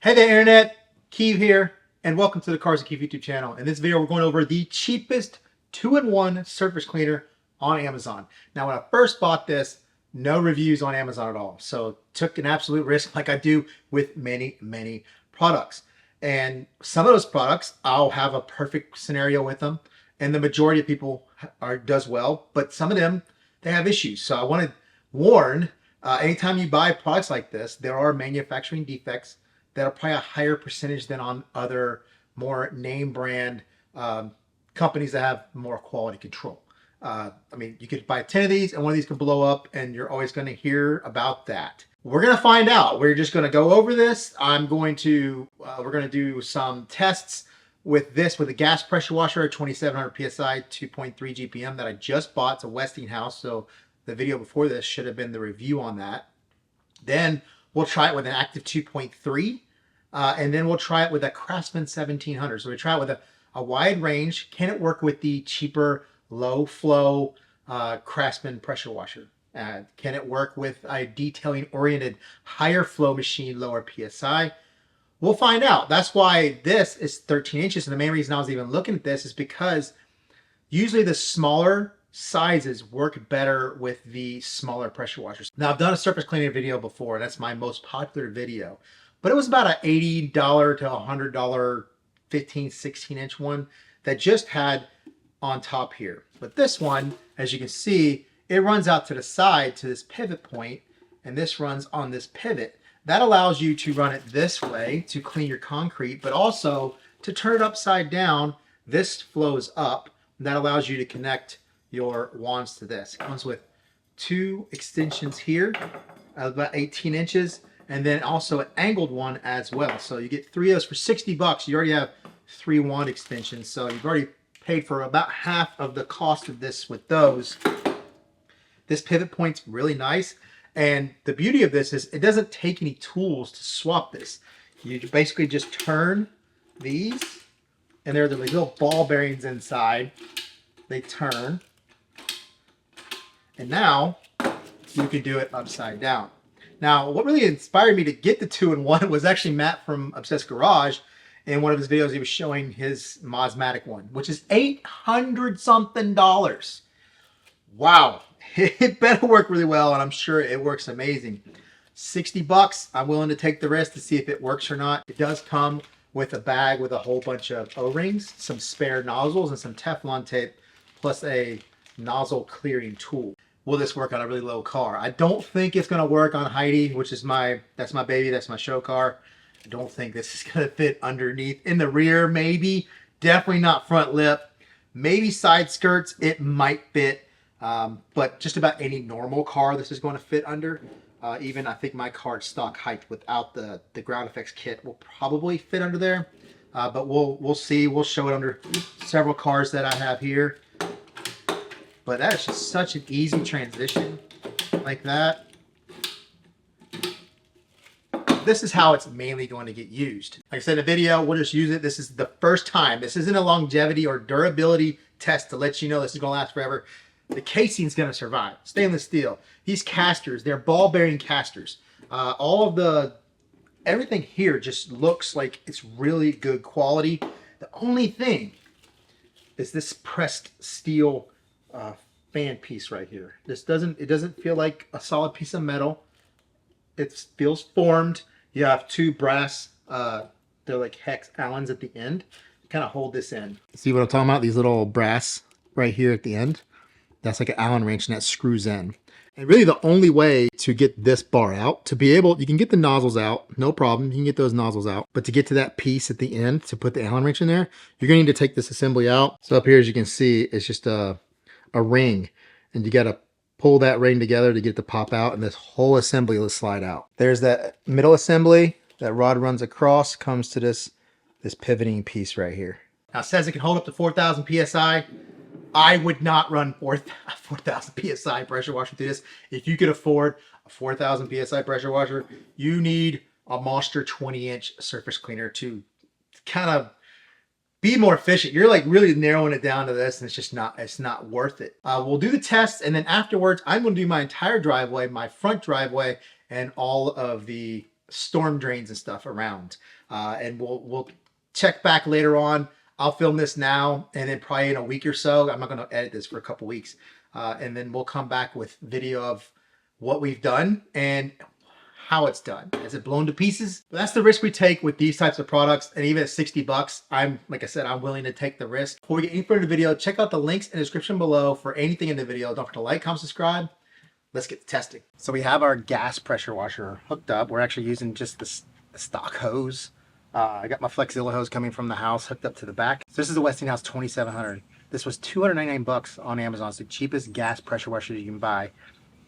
Hey there, Internet. Keeve here, and welcome to the Cars and Keeve YouTube channel. In this video, we're going over the cheapest 2-in-1 surface cleaner on Amazon. Now, when I first bought this, no reviews on Amazon at all. So took an absolute risk like I do with many products. And some of those products, I'll have a perfect scenario with them. And the majority of people does well, but some of them, they have issues. So I want to warn, anytime you buy products like this, there are manufacturing defects that are probably a higher percentage than on other more name brand companies that have more quality control. I mean, you could buy 10 of these and one of these could blow up and you're always going to hear about that. We're going to find out. We're just going to go over this. We're going to do some tests with this, with a gas pressure washer at 2700 PSI, 2.3 GPM that I just bought. It's a Westinghouse. So the video before this should have been the review on that. Then we'll try it with an active 2.3, and then we'll try it with a Craftsman 1700. So we try it with a wide range. Can it work with the cheaper, low flow Craftsman pressure washer? Can it work with a detailing oriented higher flow machine, lower PSI? We'll find out. That's why this is 13 inches. And the main reason I was even looking at this is because usually the smaller sizes work better with the smaller pressure washers. Now, I've done a surface cleaning video before. That's my most popular video, but it was about an $80 to $100 15, 16-inch one that just had on top here. But this one, as you can see, it runs out to the side to this pivot point, and this runs on this pivot. That allows you to run it this way to clean your concrete, but also to turn it upside down. This flows up. That allows you to connect your wands to this. It comes with two extensions here, about 18 inches, and then also an angled one as well. So you get three of those for 60 bucks. You already have 3 wand extensions. So you've already paid for about half of the cost of this with those. This pivot point's really nice. And the beauty of this is it doesn't take any tools to swap this. You basically just turn these, and there are the little ball bearings inside. They turn. And now you can do it upside down. Now, what really inspired me to get the 2-in-1 was actually Matt from Obsessed Garage. In one of his videos, he was showing his Mosmatic one, which is $800 something. Wow. It better work really well, and I'm sure it works amazing. 60 bucks. I'm willing to take the risk to see if it works or not. It does come with a bag with a whole bunch of O-rings, some spare nozzles, and some Teflon tape, plus a nozzle clearing tool. Will this work on a really low car? I don't think it's going to work on Heidi, which is that's my baby, that's my show car. I don't think this is going to fit underneath. In the rear, maybe. Definitely not front lip. Maybe side skirts, it might fit. But just about any normal car this is going to fit under. Even I think my car's stock height without the ground effects kit will probably fit under there. But we'll see. We'll show it under several cars that I have here. But that is just such an easy transition like that. This is how it's mainly going to get used. Like I said in the video, we'll just use it. This is the first time. This isn't a longevity or durability test to let you know this is going to last forever. The casing is going to survive. Stainless steel. These casters, they're ball bearing casters. Everything here just looks like it's really good quality. The only thing is this pressed steel fan piece right here. It doesn't feel like a solid piece of metal. It feels formed. You have two brass, they're like hex Allens at the end to kind of hold this in. See what I'm talking about? These little brass right here at the end. That's like an Allen wrench, and that screws in. And really the only way to get this bar out, to be able, you can get the nozzles out, no problem. You can get those nozzles out. But to get to that piece at the end, to put the Allen wrench in there, you're going to need to take this assembly out. So up here, as you can see, it's just a ring. And you got to pull that ring together to get it to pop out, and this whole assembly will slide out. There's that middle assembly. That rod runs across, comes to this pivoting piece right here. Now it says it can hold up to 4,000 PSI. I would not run 4,000 PSI pressure washer through this. If you could afford a 4,000 PSI pressure washer, you need a monster 20-inch surface cleaner to kind of be more efficient. You're like really narrowing it down to this, and it's not worth it. We'll do the test, and then afterwards, I'm going to do my entire driveway, my front driveway, and all of the storm drains and stuff around. And we'll check back later on. I'll film this now, and then probably in a week or so, I'm not going to edit this for a couple weeks, and then we'll come back with video of what we've done and how it's done. Is it blown to pieces? But that's the risk we take with these types of products, and even at 60 bucks, like I said, I'm willing to take the risk. Before we get any further in the video, check out the links in the description below for anything in the video. Don't forget to like, comment, subscribe. Let's get to testing. So we have our gas pressure washer hooked up. We're actually using just the stock hose. I got my Flexzilla hose coming from the house hooked up to the back. So this is the Westinghouse 2700. This was 299 bucks on Amazon. It's the cheapest gas pressure washer you can buy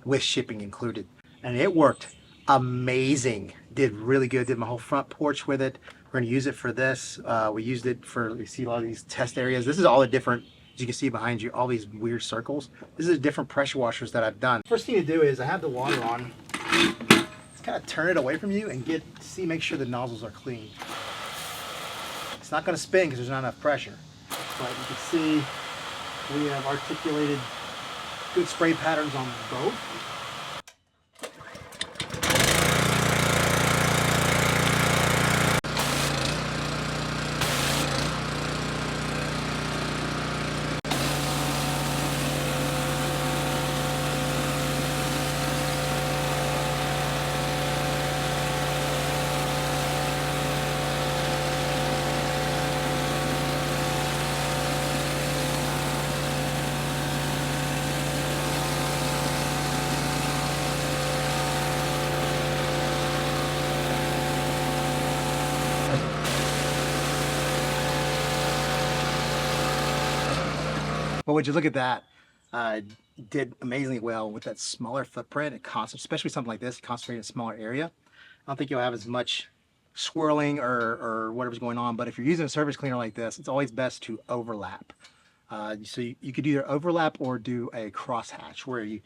with shipping included. And it worked amazing. Did really good. Did my whole front porch with it. We're going to use it for this. We used it for, you see a lot of these test areas. This is all the different, as you can see behind you, all these weird circles. This is the different pressure washers that I've done. First thing to do is I have the water on. Kind of turn it away from you and make sure the nozzles are clean. It's not going to spin because there's not enough pressure, but you can see we have articulated good spray patterns on both. But would you look at that? Did amazingly well with that smaller footprint. Especially something like this, concentrated in a smaller area. I don't think you'll have as much swirling or whatever's going on. But if you're using a surface cleaner like this, it's always best to overlap. So you could either overlap or do a crosshatch where you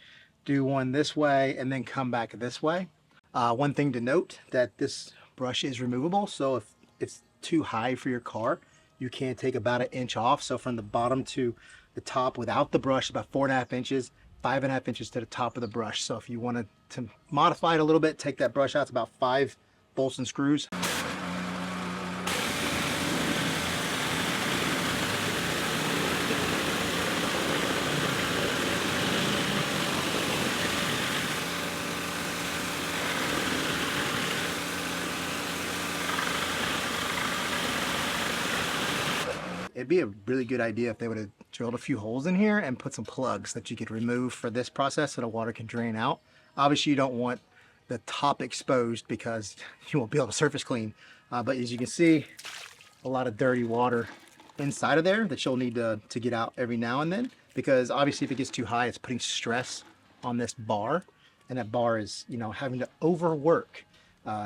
do one this way and then come back this way. One thing to note, that this brush is removable. So if it's too high for your car, you can take about 1 inch off. So from the bottom to the top without the brush, about 4.5 inches, 5.5 inches to the top of the brush. So if you wanted to modify it a little bit, take that brush out. It's about 5 bolts and screws. It'd be a really good idea if they would have drilled a few holes in here and put some plugs that you could remove for this process so the water can drain out. Obviously you don't want the top exposed because you won't be able to surface clean. But as you can see, a lot of dirty water inside of there that you'll need to get out every now and then, because obviously if it gets too high, it's putting stress on this bar, and that bar is, you know, having to overwork.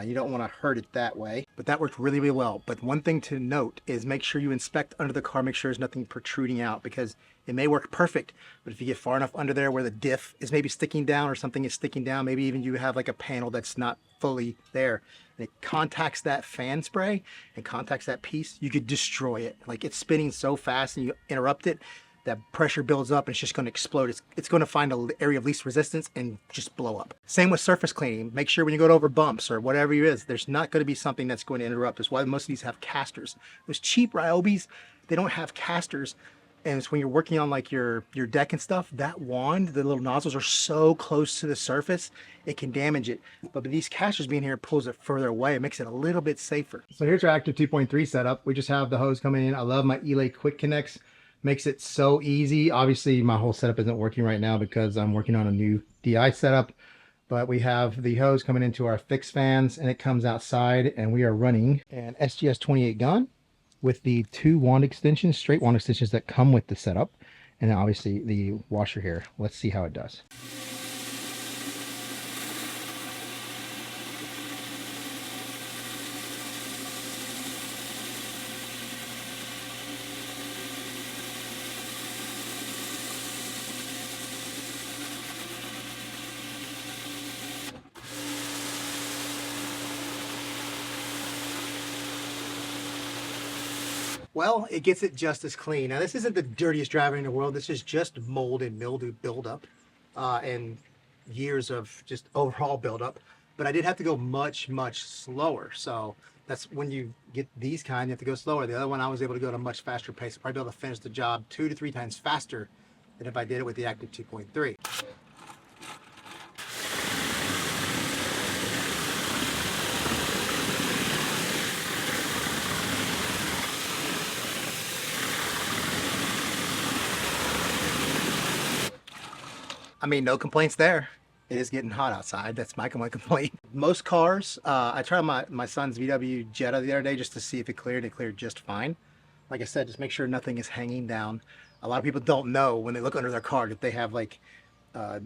You don't want to hurt it that way, but that worked really, really well. But one thing to note is make sure you inspect under the car, make sure there's nothing protruding out, because it may work perfect, but if you get far enough under there where the diff is maybe sticking down or something is sticking down, maybe even you have like a panel that's not fully there, and it contacts that fan spray and contacts that piece, you could destroy it. Like, it's spinning so fast and you interrupt it, that pressure builds up and it's just going to explode. It's going to find an area of least resistance and just blow up. Same with surface cleaning. Make sure when you go over bumps or whatever it is, there's not going to be something that's going to interrupt. That's why most of these have casters. Those cheap Ryobis, they don't have casters. And it's when you're working on like your deck and stuff, that wand, the little nozzles are so close to the surface, it can damage it. But these casters being here pulls it further away. It makes it a little bit safer. So here's our Active 2.3 setup. We just have the hose coming in. I love my Elay Quick Connects. Makes it so easy. Obviously my whole setup isn't working right now because I'm working on a new DI setup, but we have the hose coming into our fixed fans and it comes outside, and we are running an SGS 28 gun with the 2 wand extensions, straight wand extensions that come with the setup, and then obviously the washer here. Let's see how it does. Well, it gets it just as clean. Now, this isn't the dirtiest driver in the world. This is just mold and mildew buildup and years of just overall buildup. but I did have to go much, much slower. So that's when you get these kind, you have to go slower. The other one, I was able to go at a much faster pace. Probably be able to finish the job 2 to 3 times faster than if I did it with the Active 2.3. I mean, no complaints there. It is getting hot outside. That's my complaint. Most cars, I tried my son's VW Jetta the other day just to see if it cleared. It cleared just fine. Like I said, just make sure nothing is hanging down. A lot of people don't know when they look under their car that they have like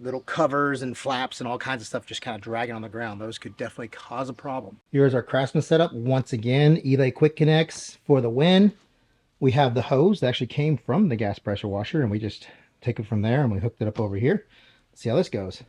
little covers and flaps and all kinds of stuff just kind of dragging on the ground. Those could definitely cause a problem. Here's our Craftsman setup. Once again, Elay Quick Connects for the win. We have the hose that actually came from the gas pressure washer, and we just take it from there and we hooked it up over here. Let's see how this goes.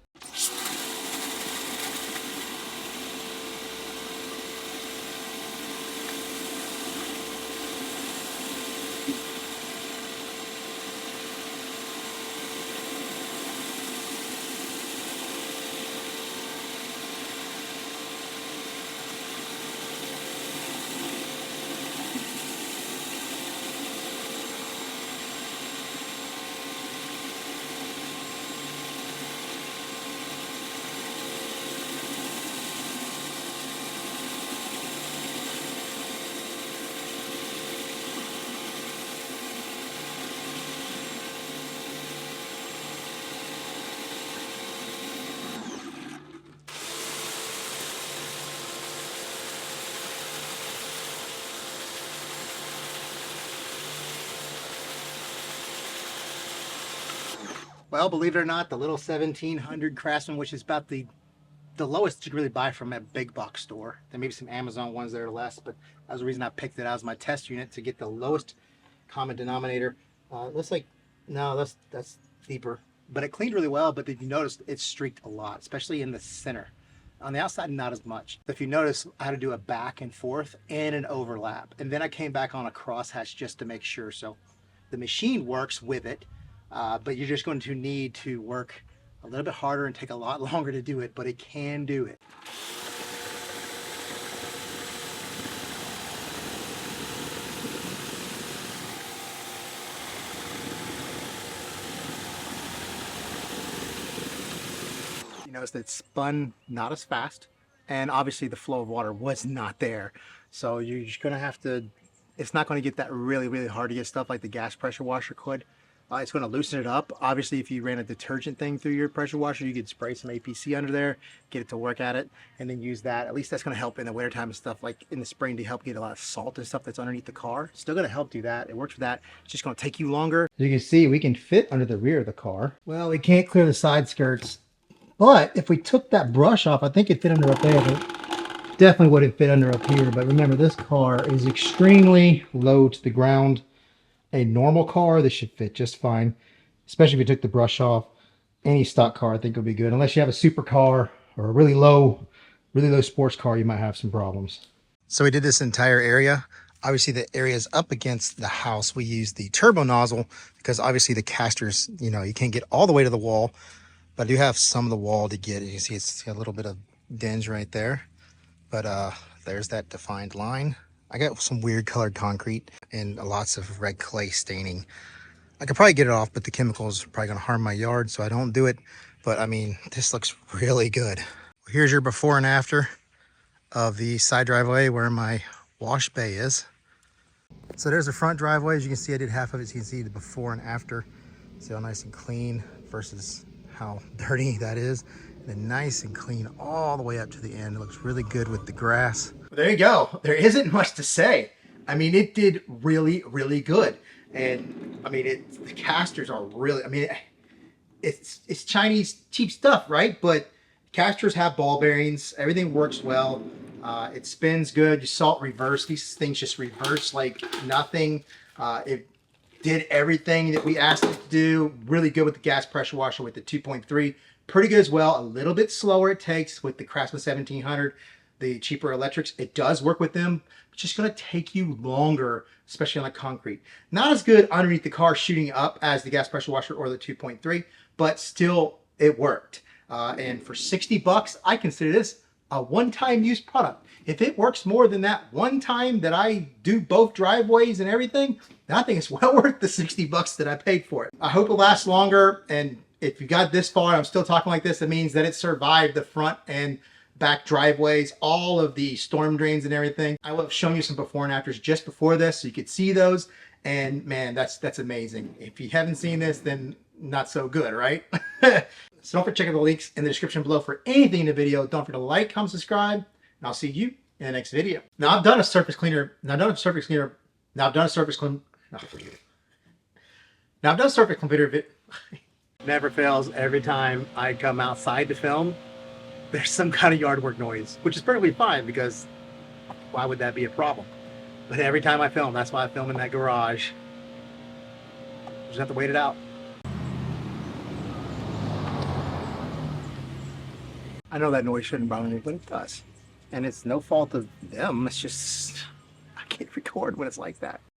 Well, believe it or not, the little 1700 Craftsman, which is about the lowest you could really buy from a big box store. There may be some Amazon ones that are less, but that was the reason I picked it out as my test unit, to get the lowest common denominator. Looks like, no, that's deeper. But it cleaned really well, but if you notice, it streaked a lot, especially in the center. On the outside, not as much. If you notice, I had to do a back and forth and an overlap. And then I came back on a crosshatch just to make sure. So the machine works with it. But you're just going to need to work a little bit harder and take a lot longer to do it, but it can do it. You notice that it spun not as fast, and obviously the flow of water was not there. So you're just going to have to, it's not going to get that really, really hard to get stuff like the gas pressure washer could. It's going to loosen it up. Obviously, if you ran a detergent thing through your pressure washer, you could spray some APC under there, get it to work at it, and then use that. At least that's going to help in the wintertime and stuff, like in the spring, to help get a lot of salt and stuff that's underneath the car. Still going to help do that. It works for that. It's just going to take you longer. As you can see, we can fit under the rear of the car. Well, we can't clear the side skirts, but if we took that brush off, I think it'd fit under up there, but definitely wouldn't fit under up here. But remember, this car is extremely low to the ground. A normal car, this should fit just fine, especially if you took the brush off. Any stock car, I think, will be good. Unless you have a supercar or a really low sports car, you might have some problems. So we did this entire area. Obviously, the area is up against the house. We used the turbo nozzle because obviously the casters, you know, you can't get all the way to the wall, but I do have some of the wall to get. You can see it's got a little bit of dinge right there, but there's that defined line. I got some weird colored concrete and lots of red clay staining. I could probably get it off, but the chemicals are probably going to harm my yard, so I don't do it. But I mean, this looks really good. Here's your before and after of the side driveway where my wash bay is. So there's the front driveway. As you can see, I did half of it, so you can see the before and after. See how nice and clean versus how dirty that is. And then nice and clean all the way up to the end. It looks really good with the grass. There you go. There isn't much to say. I mean, it did really, really good. And I mean, the casters are really, I mean, it's Chinese cheap stuff, right? But casters have ball bearings. Everything works well. It spins good. You saw it reverse. These things just reverse like nothing. It did everything that we asked it to do. Really good with the gas pressure washer with the 2.3. Pretty good as well. A little bit slower it takes with the Craftsman 1700. The cheaper electrics, it does work with them. It's just going to take you longer, especially on the concrete. Not as good underneath the car shooting up as the gas pressure washer or the 2.3, but still it worked. And for 60 bucks, I consider this a one-time use product. If it works more than that one time that I do both driveways and everything, then I think it's well worth the 60 bucks that I paid for it. I hope it lasts longer, and if you got this far, I'm still talking like this, it means that it survived the front and back driveways, all of the storm drains and everything. I will have shown you some before and afters just before this so you could see those, and man, that's amazing. If you haven't seen this, then not so good, right? So don't forget to check out the links in the description below for anything in the video. Don't forget to like, comment, subscribe, and I'll see you in the next video. Now I've done a surface cleaner. Now I've done a surface cleaner Never fails. Every time I come outside to film, there's some kind of yard work noise, which is perfectly fine because why would that be a problem? But every time I film, that's why I film in that garage. Just have to wait it out. I know that noise shouldn't bother me, but it does. And it's no fault of them. It's just, I can't record when it's like that.